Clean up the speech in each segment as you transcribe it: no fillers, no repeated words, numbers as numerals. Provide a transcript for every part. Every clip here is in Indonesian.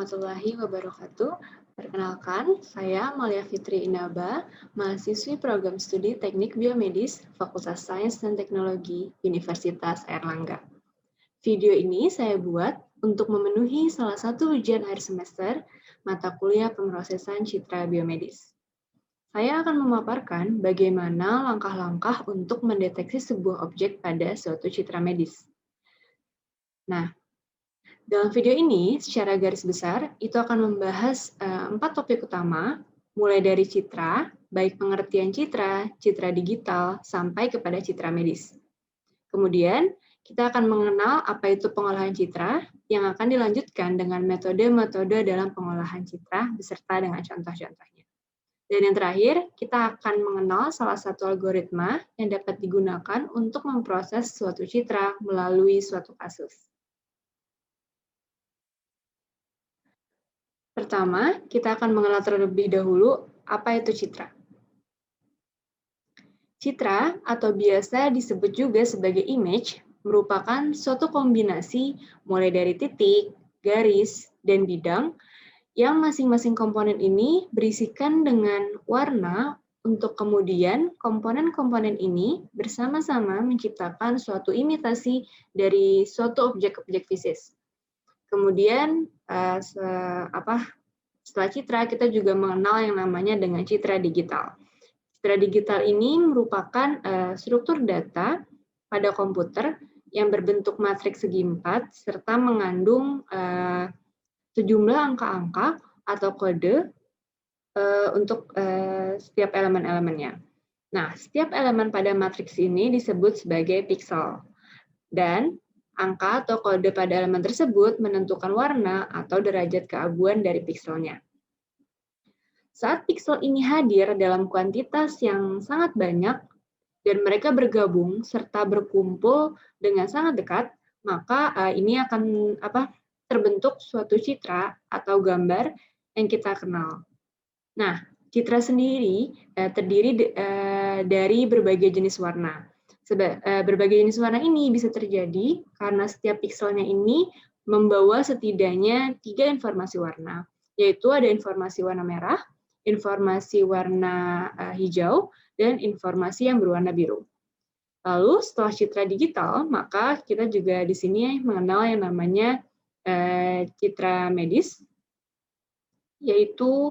warahmatullahi wabarakatuh. Perkenalkan, saya Malia Fitri Inaba, mahasiswi program studi Teknik Biomedis, Fakultas Sains dan Teknologi, Universitas Airlangga. Video ini saya buat untuk memenuhi salah satu ujian akhir semester, mata kuliah pemrosesan citra biomedis. Saya akan memaparkan bagaimana langkah-langkah untuk mendeteksi sebuah objek pada suatu citra medis. Nah, dalam video ini, secara garis besar, itu akan membahas 4 topik utama, mulai dari citra, baik pengertian citra, citra digital, sampai kepada citra medis. Kemudian, kita akan mengenal apa itu pengolahan citra, yang akan dilanjutkan dengan metode-metode dalam pengolahan citra, beserta dengan contoh-contohnya. Dan yang terakhir, kita akan mengenal salah satu algoritma yang dapat digunakan untuk memproses suatu citra melalui suatu kasus. Pertama, kita akan mengenal terlebih dahulu apa itu citra. Citra, atau biasa disebut juga sebagai image, merupakan suatu kombinasi mulai dari titik, garis, dan bidang, yang masing-masing komponen ini berisikan dengan warna untuk kemudian komponen-komponen ini bersama-sama menciptakan suatu imitasi dari suatu objek-objek fisik. Kemudian, setelah citra, kita juga mengenal yang namanya dengan citra digital. Citra digital ini merupakan struktur data pada komputer yang berbentuk matriks segi 4, serta mengandung sejumlah angka-angka atau kode untuk setiap elemen-elemennya. Nah, setiap elemen pada matriks ini disebut sebagai piksel. Dan angka atau kode pada elemen tersebut menentukan warna atau derajat keabuan dari pikselnya. Saat piksel ini hadir dalam kuantitas yang sangat banyak dan mereka bergabung serta berkumpul dengan sangat dekat, maka ini akan terbentuk suatu citra atau gambar yang kita kenal. Nah, citra sendiri terdiri dari berbagai jenis warna. Berbagai jenis warna ini bisa terjadi karena setiap pikselnya ini membawa setidaknya 3 informasi warna, yaitu ada informasi warna merah, informasi warna hijau, dan informasi yang berwarna biru. Lalu setelah citra digital, maka kita juga di sini mengenal yang namanya citra medis, yaitu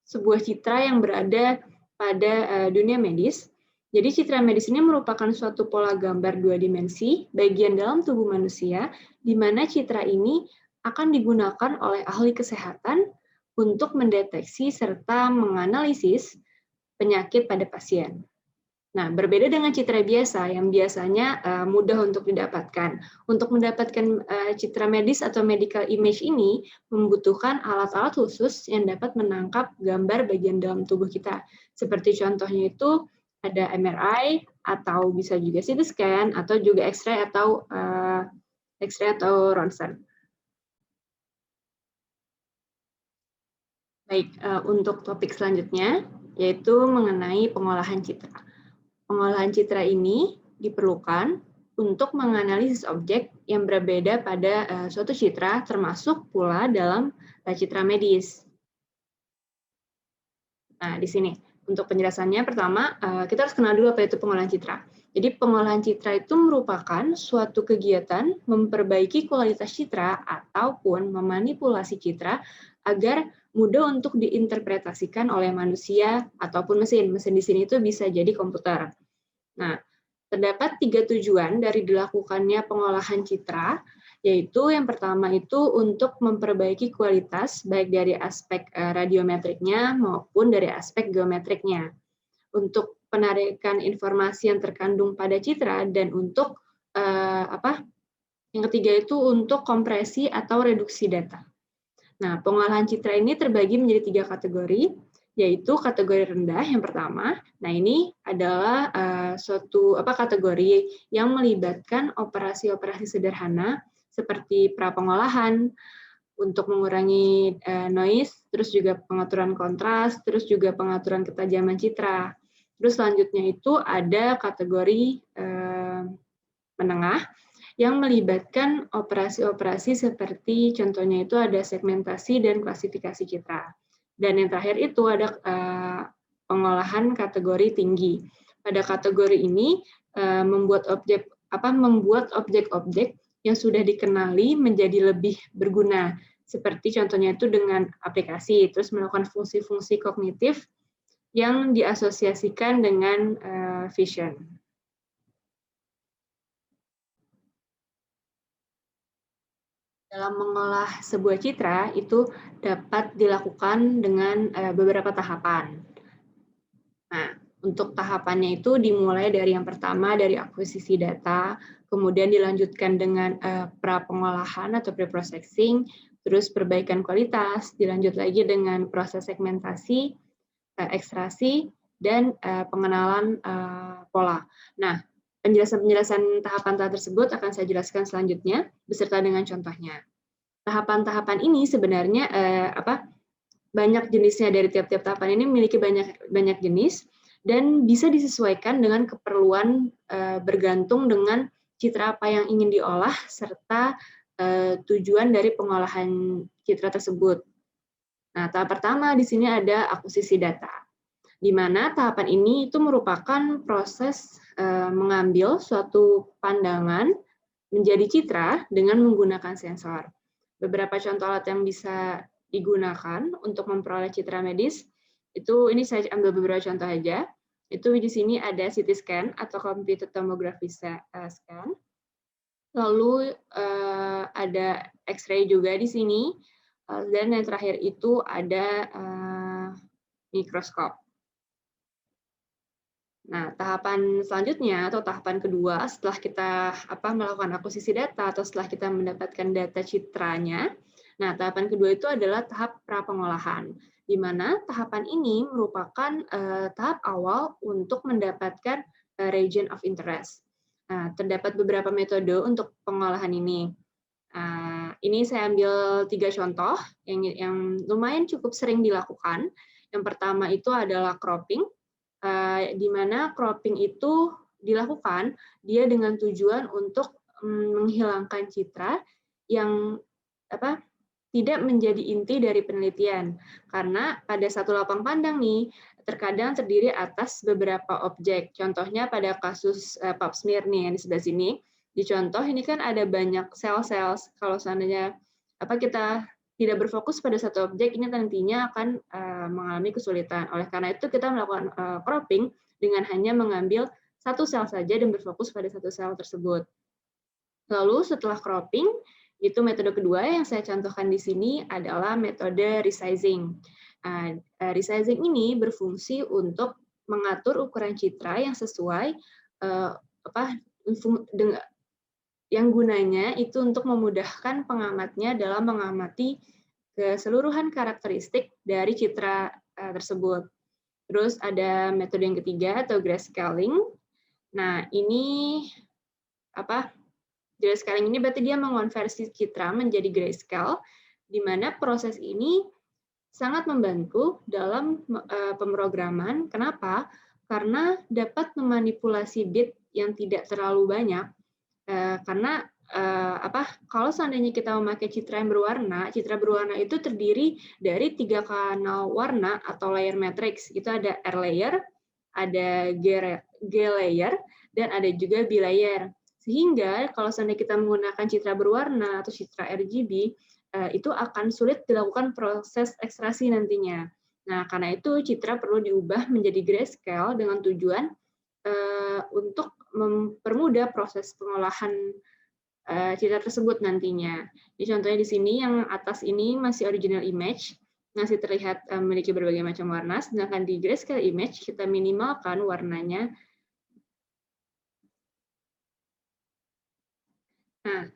sebuah citra yang berada pada dunia medis. Jadi citra medis ini merupakan suatu pola gambar 2 dimensi bagian dalam tubuh manusia, di mana citra ini akan digunakan oleh ahli kesehatan untuk mendeteksi serta menganalisis penyakit pada pasien. Nah, berbeda dengan citra biasa yang biasanya mudah untuk didapatkan. Untuk mendapatkan citra medis atau medical image ini membutuhkan alat-alat khusus yang dapat menangkap gambar bagian dalam tubuh kita. Seperti contohnya itu ada MRI atau bisa juga CT scan atau juga X-ray atau ronsen. Baik, untuk topik selanjutnya yaitu mengenai pengolahan citra. Pengolahan citra ini diperlukan untuk menganalisis objek yang berbeda pada suatu citra, termasuk pula dalam citra medis. Nah, di sini untuk penjelasannya pertama, kita harus kenal dulu apa itu pengolahan citra. Jadi pengolahan citra itu merupakan suatu kegiatan memperbaiki kualitas citra ataupun memanipulasi citra agar mudah untuk diinterpretasikan oleh manusia ataupun mesin. Mesin di sini itu bisa jadi komputer. Nah, terdapat 3 tujuan dari dilakukannya pengolahan citra, yaitu yang pertama itu untuk memperbaiki kualitas baik dari aspek radiometriknya maupun dari aspek geometriknya. Untuk penarikan informasi yang terkandung pada citra dan untuk yang ketiga itu untuk kompresi atau reduksi data. Nah, pengolahan citra ini terbagi menjadi 3 kategori, yaitu kategori rendah yang pertama. Nah, ini adalah suatu kategori yang melibatkan operasi-operasi sederhana seperti prapengolahan untuk mengurangi noise, terus juga pengaturan kontras, terus juga pengaturan ketajaman citra. Terus selanjutnya itu ada kategori menengah, yang melibatkan operasi-operasi seperti contohnya itu ada segmentasi dan klasifikasi citra. Dan yang terakhir itu ada pengolahan kategori tinggi. Pada kategori ini membuat objek-objek yang sudah dikenali menjadi lebih berguna. Seperti contohnya itu dengan aplikasi, terus melakukan fungsi-fungsi kognitif yang diasosiasikan dengan vision. Dalam mengolah sebuah citra itu dapat dilakukan dengan beberapa tahapan. Nah, untuk tahapannya itu dimulai dari yang pertama dari akuisisi data, kemudian dilanjutkan dengan pra-pengolahan atau pre-processing, terus perbaikan kualitas, dilanjut lagi dengan proses segmentasi, ekstraksi, dan pengenalan pola. Nah, penjelasan tahapan tersebut akan saya jelaskan selanjutnya beserta dengan contohnya. Tahapan-tahapan ini sebenarnya banyak jenisnya, dari tiap-tiap tahapan ini memiliki banyak jenis dan bisa disesuaikan dengan keperluan bergantung dengan citra apa yang ingin diolah serta tujuan dari pengolahan citra tersebut. Nah, tahap pertama di sini ada akuisisi data, di mana tahapan ini itu merupakan proses mengambil suatu pandangan menjadi citra dengan menggunakan sensor. Beberapa contoh alat yang bisa digunakan untuk memperoleh citra medis, ini saya ambil beberapa contoh aja. Itu di sini ada CT scan atau computed tomography scan. Lalu ada X-ray juga di sini. Dan yang terakhir itu ada mikroskop. Nah, tahapan selanjutnya atau tahapan kedua setelah kita melakukan akuisisi data atau setelah kita mendapatkan data citranya, nah tahapan kedua itu adalah tahap pra-pengolahan, di mana tahapan ini merupakan tahap awal untuk mendapatkan region of interest. Nah, terdapat beberapa metode untuk pengolahan ini. Ini saya ambil 3 contoh yang lumayan cukup sering dilakukan. Yang pertama itu adalah cropping, di mana cropping itu dilakukan dia dengan tujuan untuk menghilangkan citra yang tidak menjadi inti dari penelitian. Karena pada satu lapang pandang nih, terkadang terdiri atas beberapa objek. Contohnya pada kasus pap smear nih yang di sebelah sini, di contoh ini kan ada banyak sel-sel. Kalau seandainya kita tidak berfokus pada satu objek, ini nantinya akan mengalami kesulitan. Oleh karena itu kita melakukan cropping dengan hanya mengambil satu sel saja dan berfokus pada satu sel tersebut. Lalu setelah cropping, itu metode kedua yang saya contohkan di sini adalah metode resizing. Resizing ini berfungsi untuk mengatur ukuran citra yang sesuai yang gunanya itu untuk memudahkan pengamatnya dalam mengamati keseluruhan karakteristik dari citra tersebut. Terus ada metode yang ketiga atau grayscaling. Nah, ini grayscaling ini berarti dia mengonversi citra menjadi grayscale, di mana proses ini sangat membantu dalam pemrograman. Kenapa? Karena dapat memanipulasi bit yang tidak terlalu banyak. Karena kalau seandainya kita memakai citra yang berwarna, citra berwarna itu terdiri dari 3 kanal warna atau layer matrix. Itu ada R layer, ada G layer, dan ada juga B layer. Sehingga kalau seandainya kita menggunakan citra berwarna atau citra RGB, itu akan sulit dilakukan proses ekstraksi nantinya. Nah, karena itu citra perlu diubah menjadi grayscale dengan tujuan untuk mempermudah proses pengolahan citra tersebut nantinya. Jadi contohnya di sini yang atas ini masih original image, masih terlihat memiliki berbagai macam warna, sedangkan di grayscale image kita minimalkan warnanya. Nah,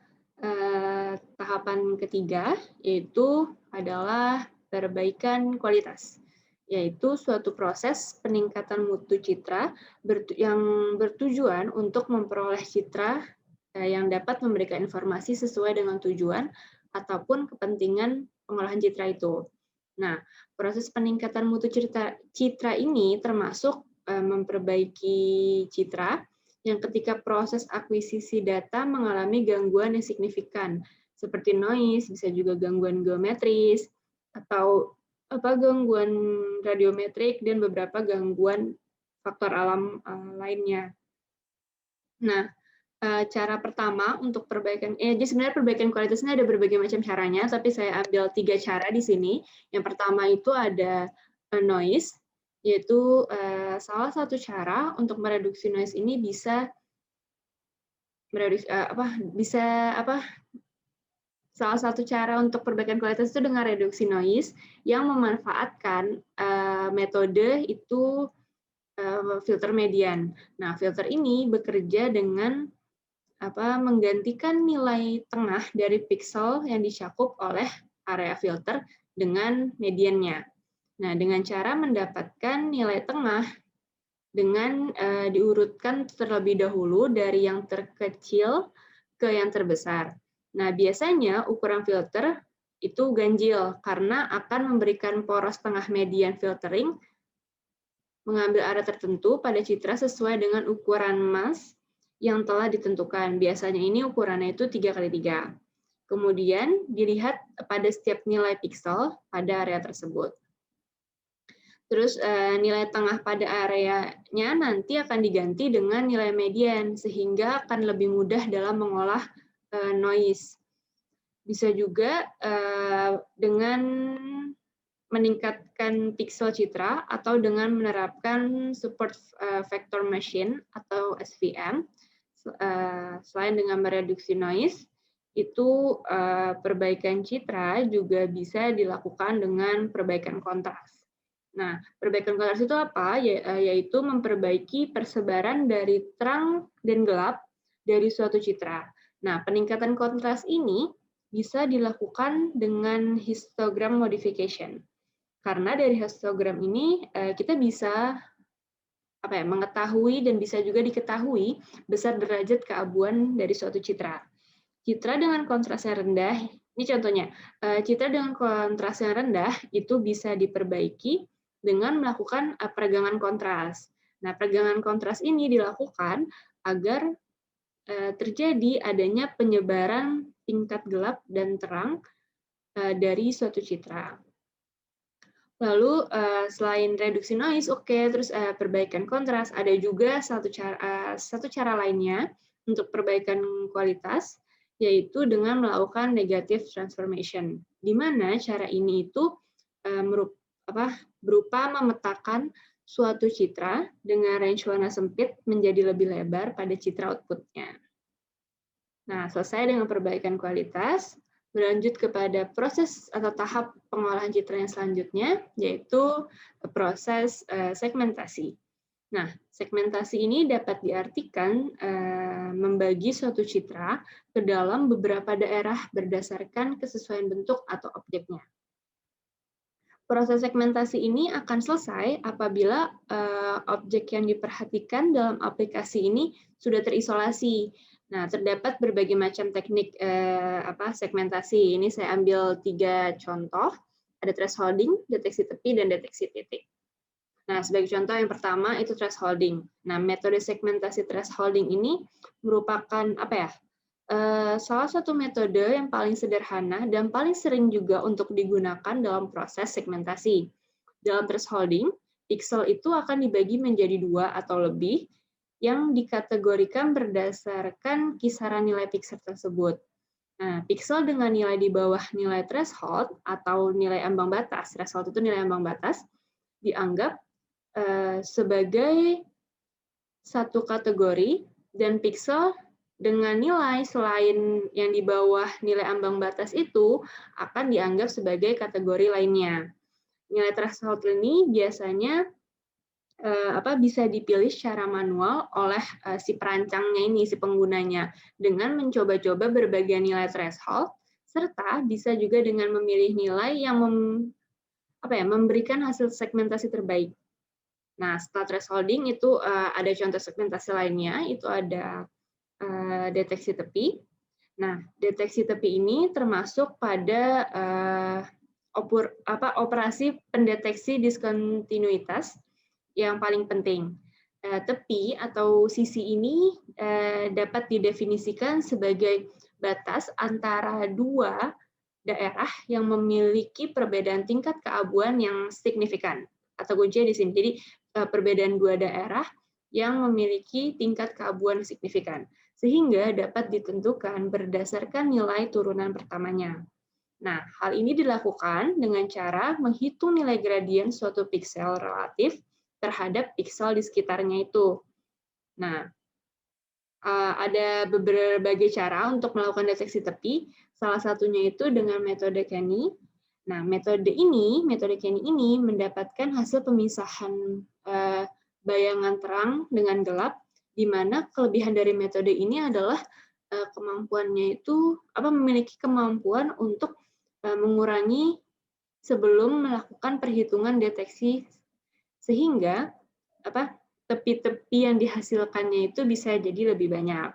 tahapan ketiga yaitu adalah perbaikan kualitas, yaitu suatu proses peningkatan mutu citra yang bertujuan untuk memperoleh citra yang dapat memberikan informasi sesuai dengan tujuan ataupun kepentingan pengolahan citra itu. Nah, proses peningkatan mutu citra ini termasuk memperbaiki citra yang ketika proses akuisisi data mengalami gangguan yang signifikan, seperti noise, bisa juga gangguan geometris, atau gangguan radiometrik, dan beberapa gangguan faktor alam lainnya. Nah, cara pertama untuk perbaikan, jadi sebenarnya perbaikan kualitasnya ada berbagai macam caranya, tapi saya ambil 3 cara di sini. Yang pertama itu ada noise, yaitu salah satu cara untuk mereduksi noise ini bisa salah satu cara untuk perbaikan kualitas itu dengan reduksi noise yang memanfaatkan metode itu filter median. Nah, filter ini bekerja dengan menggantikan nilai tengah dari pixel yang dicakup oleh area filter dengan mediannya. Nah, dengan cara mendapatkan nilai tengah dengan diurutkan terlebih dahulu dari yang terkecil ke yang terbesar. Nah, biasanya ukuran filter itu ganjil karena akan memberikan poros tengah median filtering mengambil area tertentu pada citra sesuai dengan ukuran mask yang telah ditentukan. Biasanya ini ukurannya itu 3x3. Kemudian dilihat pada setiap nilai pixel pada area tersebut. Terus nilai tengah pada areanya nanti akan diganti dengan nilai median, sehingga akan lebih mudah dalam mengolah noise. Bisa juga dengan meningkatkan pixel citra atau dengan menerapkan support vector machine atau SVM. Selain dengan mereduksi noise, itu perbaikan citra juga bisa dilakukan dengan perbaikan kontras. Nah, perbaikan kontras itu apa? Yaitu memperbaiki persebaran dari terang dan gelap dari suatu citra. Nah, peningkatan kontras ini bisa dilakukan dengan histogram modification. Karena dari histogram ini kita bisa mengetahui dan bisa juga diketahui besar derajat keabuan dari suatu citra. Citra dengan kontras yang rendah, ini contohnya, citra dengan kontras yang rendah itu bisa diperbaiki dengan melakukan peregangan kontras. Nah, peregangan kontras ini dilakukan agar terjadi adanya penyebaran tingkat gelap dan terang dari suatu citra. Lalu selain reduksi noise, terus perbaikan kontras, ada juga satu cara lainnya untuk perbaikan kualitas, yaitu dengan melakukan negative transformation, di mana cara ini itu berupa memetakan suatu citra dengan range warna sempit menjadi lebih lebar pada citra output-nya. Nah, selesai dengan perbaikan kualitas, berlanjut kepada proses atau tahap pengolahan citra yang selanjutnya, yaitu proses segmentasi. Nah, segmentasi ini dapat diartikan membagi suatu citra ke dalam beberapa daerah berdasarkan kesesuaian bentuk atau objeknya. Proses segmentasi ini akan selesai apabila objek yang diperhatikan dalam aplikasi ini sudah terisolasi. Nah, terdapat berbagai macam teknik segmentasi. Ini saya ambil 3 contoh. Ada thresholding, deteksi tepi, dan deteksi titik. Nah, sebagai contoh yang pertama itu thresholding. Nah, metode segmentasi thresholding ini merupakan salah satu metode yang paling sederhana dan paling sering juga untuk digunakan dalam proses segmentasi. Dalam thresholding, pixel itu akan dibagi menjadi 2 atau lebih yang dikategorikan berdasarkan kisaran nilai pixel tersebut. Nah, pixel dengan nilai di bawah nilai threshold atau nilai ambang batas, threshold itu nilai ambang batas, dianggap sebagai satu kategori, dan pixel dengan nilai selain yang di bawah nilai ambang batas itu akan dianggap sebagai kategori lainnya. Nilai threshold ini biasanya bisa dipilih secara manual oleh si perancangnya ini, si penggunanya, dengan mencoba-coba berbagai nilai threshold, serta bisa juga dengan memilih nilai yang memberikan hasil segmentasi terbaik. Nah, setelah thresholding itu ada contoh segmentasi lainnya, itu ada deteksi tepi. Nah, deteksi tepi ini termasuk pada operasi pendeteksi diskontinuitas yang paling penting. tepi atau sisi ini dapat didefinisikan sebagai batas antara dua daerah yang memiliki perbedaan tingkat keabuan yang signifikan, atau kuncinya di sini. Jadi perbedaan dua daerah yang memiliki tingkat keabuan signifikan, sehingga dapat ditentukan berdasarkan nilai turunan pertamanya. Nah, hal ini dilakukan dengan cara menghitung nilai gradien suatu piksel relatif terhadap piksel di sekitarnya itu. Nah, ada berbagai cara untuk melakukan deteksi tepi. Salah satunya itu dengan metode Kenny. Nah, metode Kenny ini mendapatkan hasil pemisahan bayangan terang dengan gelap, di mana kelebihan dari metode ini adalah kemampuannya itu memiliki kemampuan untuk mengurangi sebelum melakukan perhitungan deteksi, sehingga tepi-tepi yang dihasilkannya itu bisa jadi lebih banyak.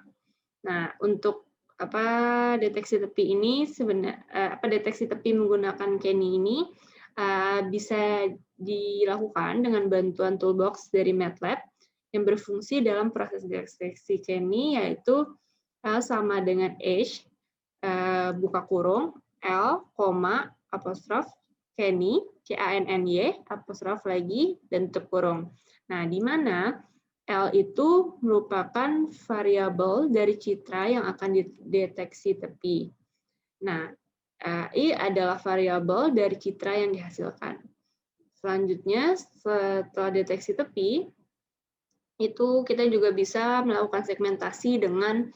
Nah, untuk deteksi tepi ini deteksi tepi menggunakan Kenny ini bisa dilakukan dengan bantuan toolbox dari MATLAB yang berfungsi dalam proses deteksi Kenny, yaitu L sama dengan H buka kurung L, apostrof Kenny, K-A-N-N-Y, apostrof lagi, dan tutup kurung. Nah, di mana L itu merupakan variabel dari citra yang akan dideteksi tepi. Nah, I adalah variabel dari citra yang dihasilkan. Selanjutnya, setelah deteksi tepi, itu kita juga bisa melakukan segmentasi dengan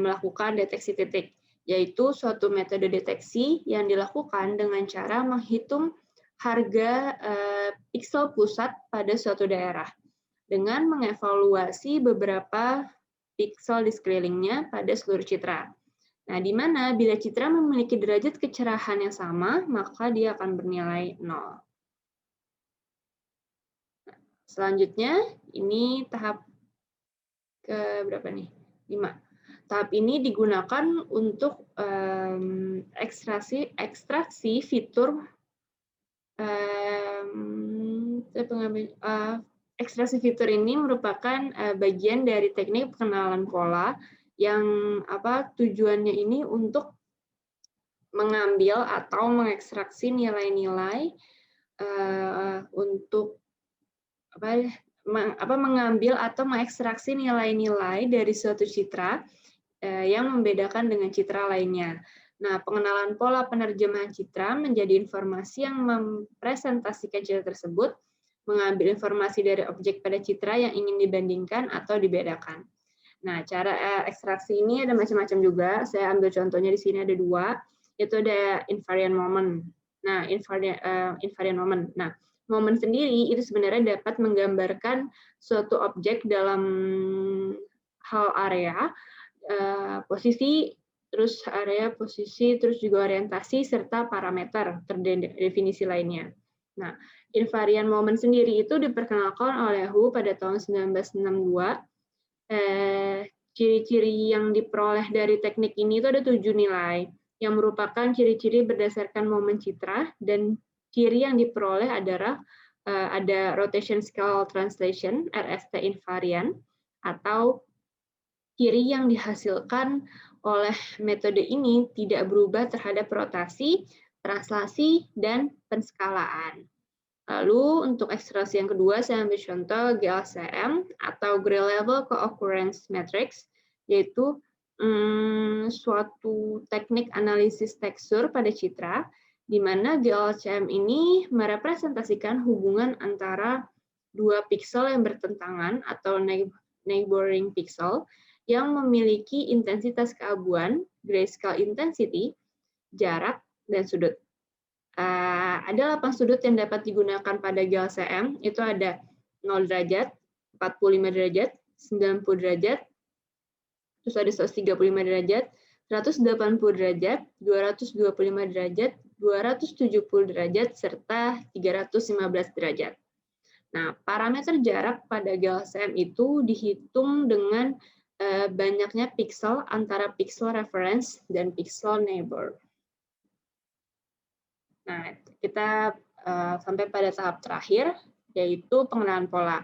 melakukan deteksi titik, yaitu suatu metode deteksi yang dilakukan dengan cara menghitung harga piksel pusat pada suatu daerah dengan mengevaluasi beberapa piksel di sekelilingnya pada seluruh citra. Nah, di mana bila citra memiliki derajat kecerahan yang sama, maka dia akan bernilai 0. Selanjutnya, ini tahap ke berapa nih? 5. Tahap ini digunakan untuk ekstraksi fitur ekstraksi fitur ini merupakan bagian dari teknik pengenalan pola yang tujuannya ini untuk mengambil atau mengekstraksi nilai-nilai untuk mengambil atau mengekstraksi nilai-nilai dari suatu citra yang membedakan dengan citra lainnya. Nah, pengenalan pola penerjemahan citra menjadi informasi yang mempresentasikan citra tersebut, mengambil informasi dari objek pada citra yang ingin dibandingkan atau dibedakan. Nah, cara ekstraksi ini ada macam-macam juga. Saya ambil contohnya di sini ada 2, yaitu ada invariant moment. Nah, invariant moment. Nah, momen sendiri itu sebenarnya dapat menggambarkan suatu objek dalam hal area, posisi, terus area, posisi, terus juga orientasi, serta parameter terdefinisi lainnya. Nah, invariant moment sendiri itu diperkenalkan oleh Hu pada tahun 1962. Ciri-ciri yang diperoleh dari teknik ini itu ada 7 nilai, yang merupakan ciri-ciri berdasarkan momen citra, dan ciri yang diperoleh adalah ada rotation scale translation, RST invariant, atau ciri yang dihasilkan oleh metode ini tidak berubah terhadap rotasi, translasi, dan penskalaan. Lalu untuk ekstraksi yang kedua, saya ambil contoh GLCM atau Gray Level Co-occurrence Matrix, yaitu suatu teknik analisis tekstur pada citra, di mana GLCM ini merepresentasikan hubungan antara dua piksel yang bertentangan atau neighboring pixel yang memiliki intensitas keabuan, grayscale intensity, jarak, dan sudut. Ada 8 sudut yang dapat digunakan pada GLCM, itu ada 0 derajat, 45 derajat, 90 derajat, terus ada 135 derajat, 180 derajat, 225 derajat, 270 derajat, serta 315 derajat. Nah, parameter jarak pada GLCM itu dihitung dengan banyaknya piksel antara piksel reference dan piksel neighbor. Nah, kita sampai pada tahap terakhir, yaitu pengenalan pola.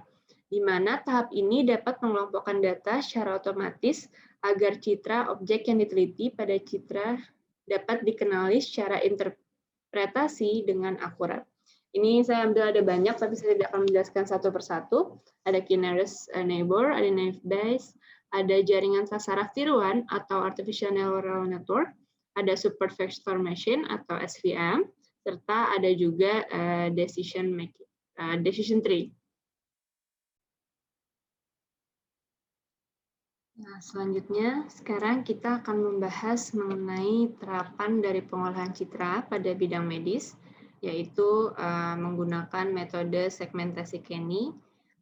di mana tahap ini dapat mengelompokkan data secara otomatis agar citra objek yang diteliti pada citra dapat dikenali secara interpretasi dengan akurat. Ini saya ambil ada banyak, tapi saya tidak akan menjelaskan satu persatu. Ada k-nearest neighbor, ada naive Bayes, ada jaringan sasara tiruan atau artificial neural network, ada support vector machine atau SVM, serta ada juga decision tree. Nah, selanjutnya sekarang kita akan membahas mengenai terapan dari pengolahan citra pada bidang medis, yaitu menggunakan metode segmentasi Kenny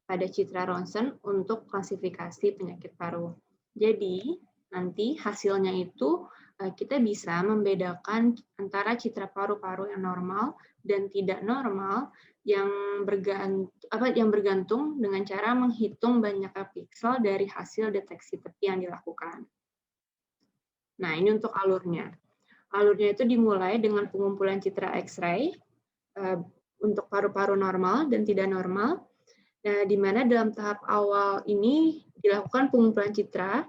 pada citra ronsen untuk klasifikasi penyakit paru. Jadi, nanti hasilnya itu kita bisa membedakan antara citra paru-paru yang normal dan tidak normal yang bergantung dengan cara menghitung banyaknya piksel dari hasil deteksi tepi yang dilakukan. Nah, ini untuk alurnya. Alurnya itu dimulai dengan pengumpulan citra X-ray untuk paru-paru normal dan tidak normal, di mana dalam tahap awal ini dilakukan pengumpulan citra,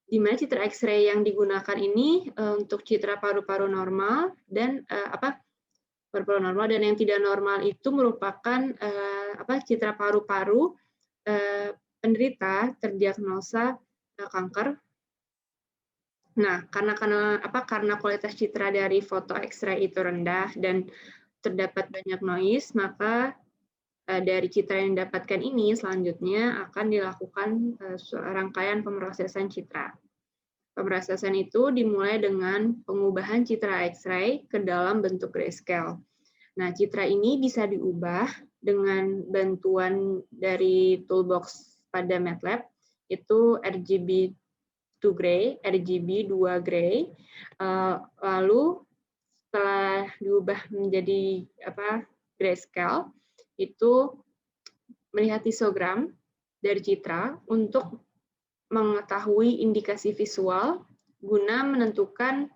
di mana citra X-ray yang digunakan ini untuk citra paru-paru normal dan paru-paru normal dan yang tidak normal itu merupakan citra paru-paru penderita terdiagnosa kanker. Nah, karena kualitas citra dari foto X-ray itu rendah dan terdapat banyak noise, maka dari citra yang didapatkan ini selanjutnya akan dilakukan rangkaian pemrosesan citra. Pemrosesan itu dimulai dengan pengubahan citra X-ray ke dalam bentuk grayscale. Nah, citra ini bisa diubah dengan bantuan dari toolbox pada MATLAB, itu RGB2 gray. Lalu setelah diubah menjadi grayscale, itu melihat histogram dari citra untuk mengetahui indikasi visual guna menentukan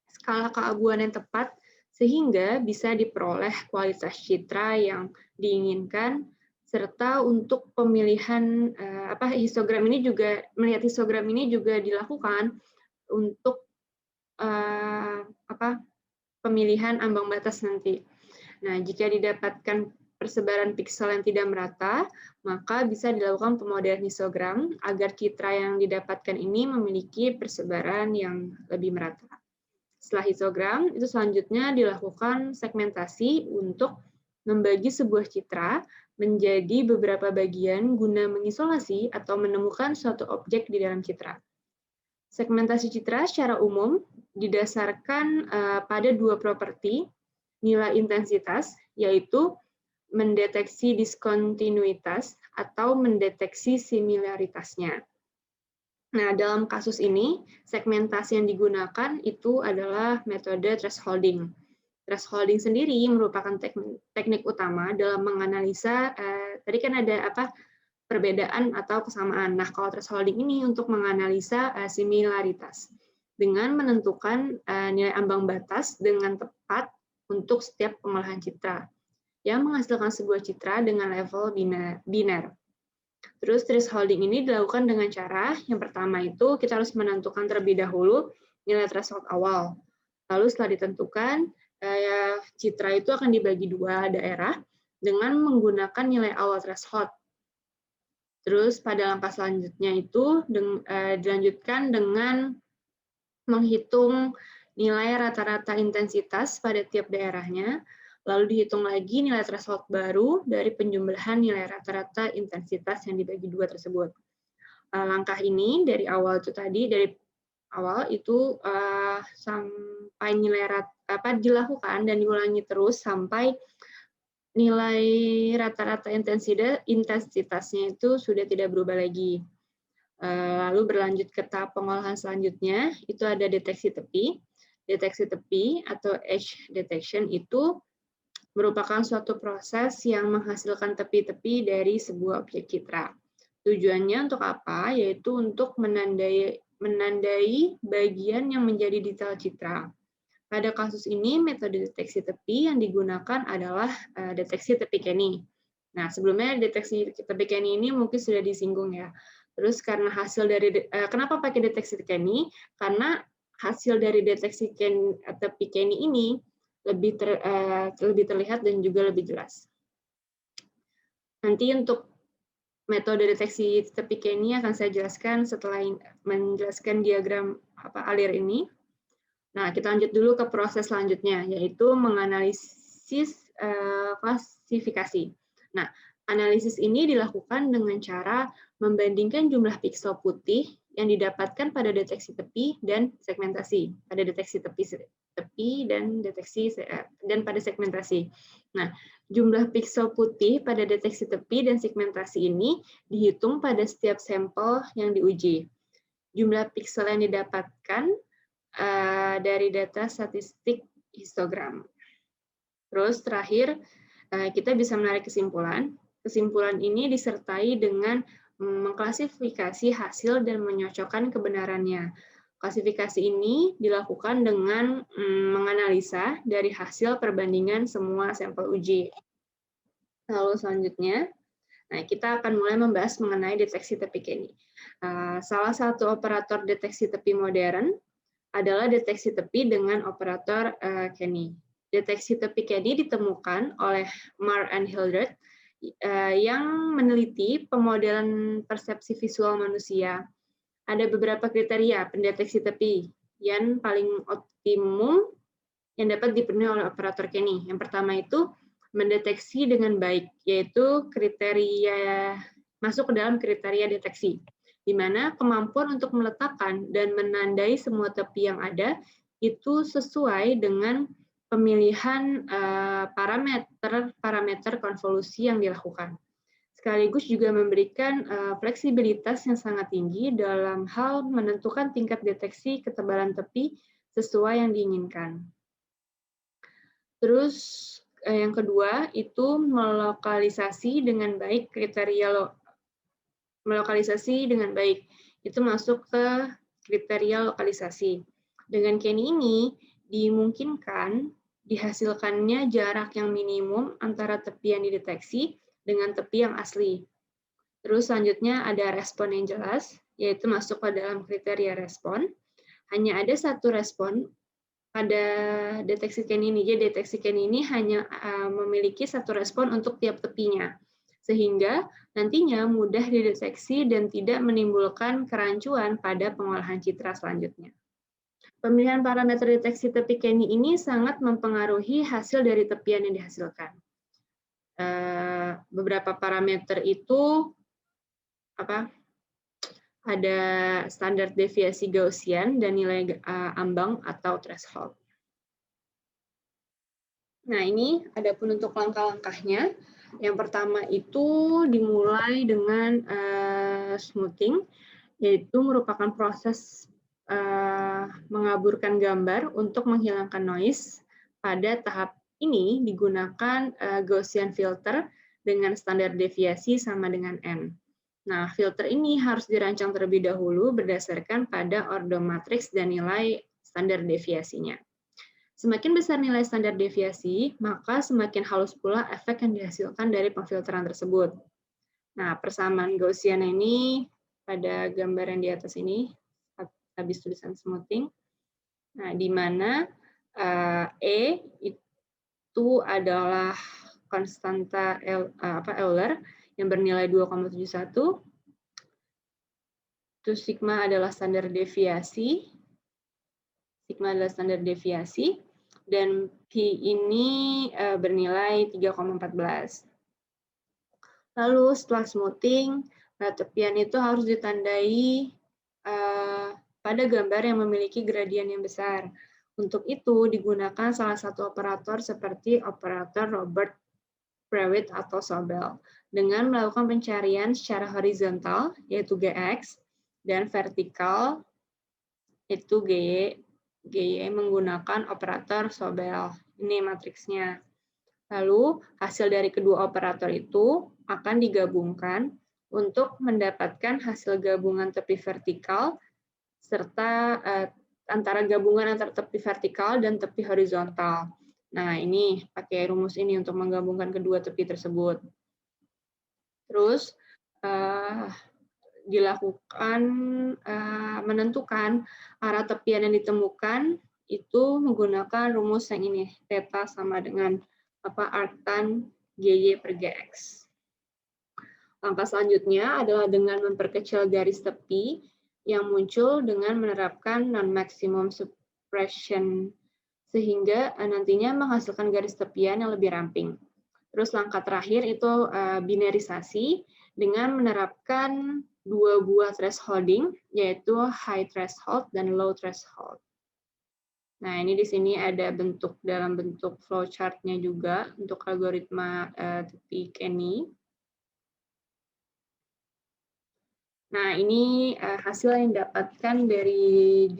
skala keabuan yang tepat sehingga bisa diperoleh kualitas citra yang diinginkan, serta untuk pemilihan histogram ini juga dilakukan untuk pemilihan ambang batas nanti. Nah, jika didapatkan persebaran piksel yang tidak merata, maka bisa dilakukan pemodelan histogram agar citra yang didapatkan ini memiliki persebaran yang lebih merata. Setelah histogram, itu selanjutnya dilakukan segmentasi untuk membagi sebuah citra menjadi beberapa bagian guna mengisolasi atau menemukan suatu objek di dalam citra. Segmentasi citra secara umum didasarkan pada dua properti nilai intensitas, yaitu mendeteksi diskontinuitas atau mendeteksi similaritasnya. Nah, dalam kasus ini, segmentasi yang digunakan itu adalah metode thresholding. Thresholding sendiri merupakan teknik utama dalam menganalisa, tadi kan ada perbedaan atau kesamaan. Nah, kalau thresholding ini untuk menganalisa similaritas dengan menentukan nilai ambang batas dengan tepat untuk setiap pengolahan citra yang menghasilkan sebuah citra dengan level biner. Terus thresholding ini dilakukan dengan cara yang pertama itu kita harus menentukan terlebih dahulu nilai threshold awal. Lalu setelah ditentukan, citra itu akan dibagi dua daerah dengan menggunakan nilai awal threshold. Terus pada langkah selanjutnya itu dilanjutkan dengan menghitung nilai rata-rata intensitas pada tiap daerahnya, lalu dihitung lagi nilai threshold baru dari penjumlahan nilai rata-rata intensitas yang dibagi dua tersebut. Langkah ini dari awal itu sampai nilai dilakukan dan diulangi terus sampai nilai rata-rata intensitasnya itu sudah tidak berubah lagi. Lalu berlanjut ke tahap pengolahan selanjutnya, itu ada deteksi tepi. Deteksi tepi atau edge detection itu merupakan suatu proses yang menghasilkan tepi-tepi dari sebuah objek citra. Tujuannya untuk apa? Yaitu untuk menandai bagian yang menjadi detail citra. Pada kasus ini, metode deteksi tepi yang digunakan adalah deteksi tepi Kenny. Nah, sebelumnya deteksi tepi Kenny ini mungkin sudah disinggung ya. Terus karena hasil dari kenapa pakai deteksi Kenny? Karena hasil dari deteksi tepi Kenny ini lebih terlihat dan juga lebih jelas. Nanti untuk metode deteksi tepi Kenny akan saya jelaskan setelah menjelaskan diagram alir ini. Nah, kita lanjut dulu ke proses selanjutnya, yaitu menganalisis klasifikasi. Nah, analisis ini dilakukan dengan cara membandingkan jumlah piksel putih yang didapatkan pada deteksi tepi dan segmentasi, pada deteksi tepi dan pada segmentasi. Nah, jumlah piksel putih pada deteksi tepi dan segmentasi ini dihitung pada setiap sampel yang diuji. Jumlah piksel yang didapatkan dari data statistik histogram. Terus terakhir, kita bisa menarik kesimpulan. Kesimpulan ini disertai dengan mengklasifikasi hasil dan menyocokkan kebenarannya. Klasifikasi ini dilakukan dengan menganalisa dari hasil perbandingan semua sampel uji. Lalu selanjutnya, kita akan mulai membahas mengenai deteksi tepi Kenny. Salah satu operator deteksi tepi modern adalah deteksi tepi dengan operator Kenny. Deteksi tepi Kenny ditemukan oleh Marr and Hildreth yang meneliti pemodelan persepsi visual manusia. Ada beberapa kriteria pendeteksi tepi yang paling optimum yang dapat dipenuhi oleh operator Kenny. Yang pertama itu mendeteksi dengan baik, yaitu kriteria masuk ke dalam kriteria deteksi, di mana kemampuan untuk meletakkan dan menandai semua tepi yang ada itu sesuai dengan pemilihan parameter konvolusi yang dilakukan. Sekaligus juga memberikan fleksibilitas yang sangat tinggi dalam hal menentukan tingkat deteksi ketebalan tepi sesuai yang diinginkan. Terus yang kedua itu melokalisasi dengan baik melokalisasi dengan baik. Itu masuk ke kriteria lokalisasi. Dengan Kenny ini dimungkinkan dihasilkannya jarak yang minimum antara tepi yang dideteksi dengan tepi yang asli. Terus selanjutnya ada respon yang jelas, yaitu masuk ke dalam kriteria respon. Hanya ada satu respon pada deteksi Kenny ini. Jadi deteksi Kenny ini hanya memiliki satu respon untuk tiap tepinya, sehingga nantinya mudah dideteksi dan tidak menimbulkan kerancuan pada pengolahan citra selanjutnya. Pemilihan parameter deteksi tepi Kenny ini sangat mempengaruhi hasil dari tepian yang dihasilkan. Beberapa parameter itu ada standar deviasi Gaussian dan nilai ambang atau threshold. Nah, ini ada pun untuk langkah-langkahnya. Yang pertama itu dimulai dengan smoothing, yaitu merupakan proses mengaburkan gambar untuk menghilangkan noise. Pada tahap ini digunakan Gaussian filter dengan standar deviasi sama dengan N. Nah, filter ini harus dirancang terlebih dahulu berdasarkan pada ordo matriks dan nilai standar deviasinya. Semakin besar nilai standar deviasi, maka semakin halus pula efek yang dihasilkan dari pemfilteran tersebut. Nah, persamaan Gaussian ini pada gambar yang di atas ini, habis tulisan smoothing. Nah, di mana E itu adalah konstanta Euler yang bernilai 2,71. Terus sigma adalah standar deviasi. Sigma adalah standar deviasi. Dan P ini bernilai 3,14. Lalu setelah smoothing, tepian itu harus ditandai pada gambar yang memiliki gradien yang besar. Untuk itu digunakan salah satu operator seperti operator Robert-Prewitt atau Sobel dengan melakukan pencarian secara horizontal yaitu Gx dan vertikal itu Gy menggunakan operator Sobel. Ini matriksnya. Lalu hasil dari kedua operator itu akan digabungkan untuk mendapatkan hasil gabungan tepi vertikal serta antara gabungan antar tepi vertikal dan tepi horizontal. Nah, ini pakai rumus ini untuk menggabungkan kedua tepi tersebut. Terus dilakukan menentukan arah tepian yang ditemukan itu menggunakan rumus yang ini, theta sama dengan arctan GY per GX. Langkah selanjutnya adalah dengan memperkecil garis tepi yang muncul dengan menerapkan non-maximum suppression sehingga nantinya menghasilkan garis tepian yang lebih ramping. Terus langkah terakhir itu binarisasi dengan menerapkan dua buah thresholding, yaitu high threshold dan low threshold. Nah, ini di sini ada dalam bentuk flowchart-nya juga untuk algoritma tepi Kenny. Nah, ini hasil yang didapatkan dari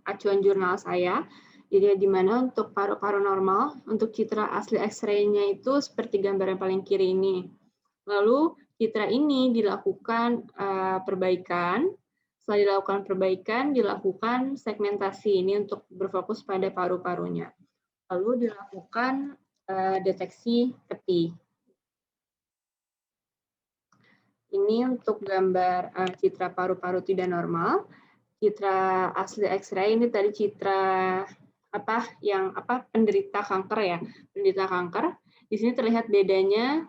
acuan jurnal saya. Jadi di mana untuk paru-paru normal, untuk citra asli X-ray-nya itu seperti gambar yang paling kiri ini. Lalu citra ini dilakukan perbaikan. Setelah dilakukan perbaikan, dilakukan segmentasi ini untuk berfokus pada paru-parunya. Lalu dilakukan deteksi tepi. Ini untuk gambar citra paru-paru tidak normal. Citra asli X-ray ini tadi citra penderita kanker ya, penderita kanker. Di sini terlihat bedanya.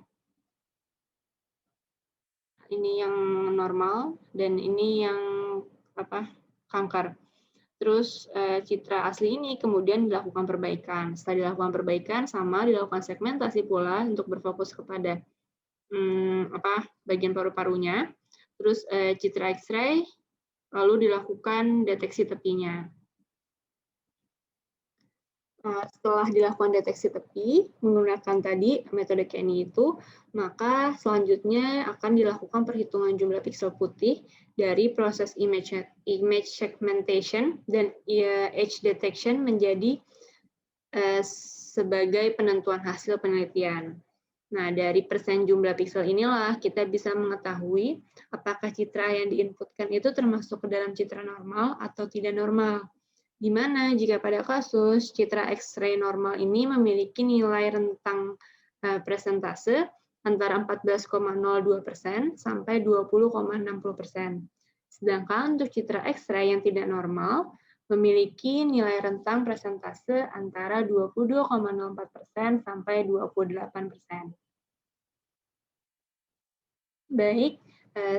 Ini yang normal dan ini yang kanker. Terus citra asli ini kemudian dilakukan perbaikan. Setelah dilakukan perbaikan sama dilakukan segmentasi pula untuk berfokus kepada bagian paru-parunya. Terus citra X-ray lalu dilakukan deteksi tepinya. Setelah dilakukan deteksi tepi menggunakan tadi metode Kenny itu, maka selanjutnya akan dilakukan perhitungan jumlah piksel putih dari proses image segmentation dan edge detection menjadi sebagai penentuan hasil penelitian. Nah, dari persen jumlah piksel inilah kita bisa mengetahui apakah citra yang diinputkan itu termasuk ke dalam citra normal atau tidak normal. Di mana jika pada kasus citra X-ray normal ini memiliki nilai rentang presentase antara 14,02% sampai 20,60%. Sedangkan untuk citra X-ray yang tidak normal memiliki nilai rentang presentase antara 22,04% sampai 28%. Baik,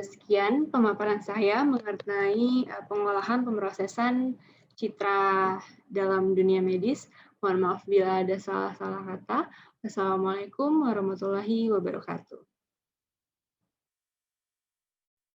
sekian pemaparan saya mengenai pengolahan pemrosesan citra dalam dunia medis. Mohon maaf bila ada salah-salah kata. Wassalamualaikum warahmatullahi wabarakatuh.